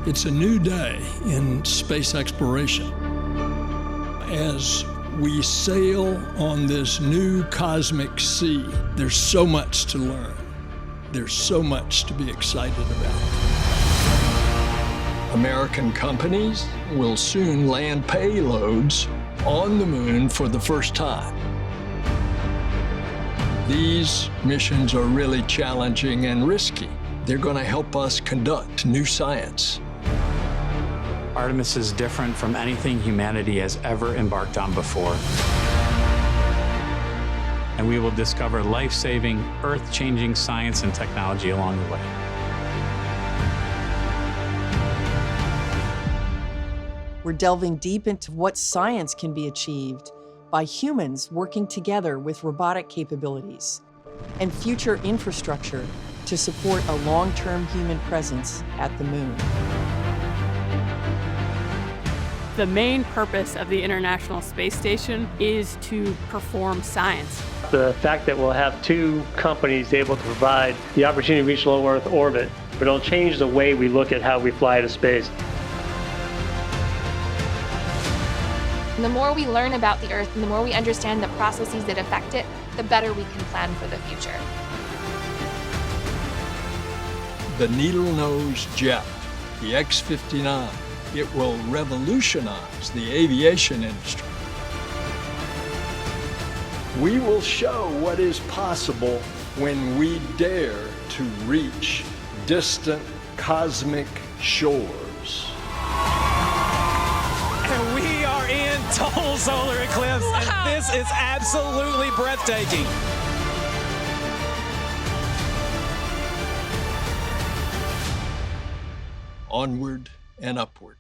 It's a new day in space exploration. As we sail on this new cosmic sea, there's so much to learn. There's so much to be excited about. American companies will soon land payloads on the moon for the first time. These missions are really challenging and risky. They're going to help us conduct new science. Artemis is different from anything humanity has ever embarked on before. And we will discover life-saving, earth-changing science and technology along the way. We're delving deep into what science can be achieved by humans working together with robotic capabilities and future infrastructure to support a long-term human presence at the moon. The main purpose of the International Space Station is to perform science. The fact that we'll have two companies able to provide the opportunity to reach low Earth orbit, but it'll change the way we look at how we fly to space. The more we learn about the Earth and the more we understand the processes that affect it, the better we can plan for the future. The needle-nose jet, the X-59, it will revolutionize the aviation industry. We will show what is possible when we dare to reach distant cosmic shores. And we are in total solar eclipse, and this is absolutely breathtaking. Onward and upward.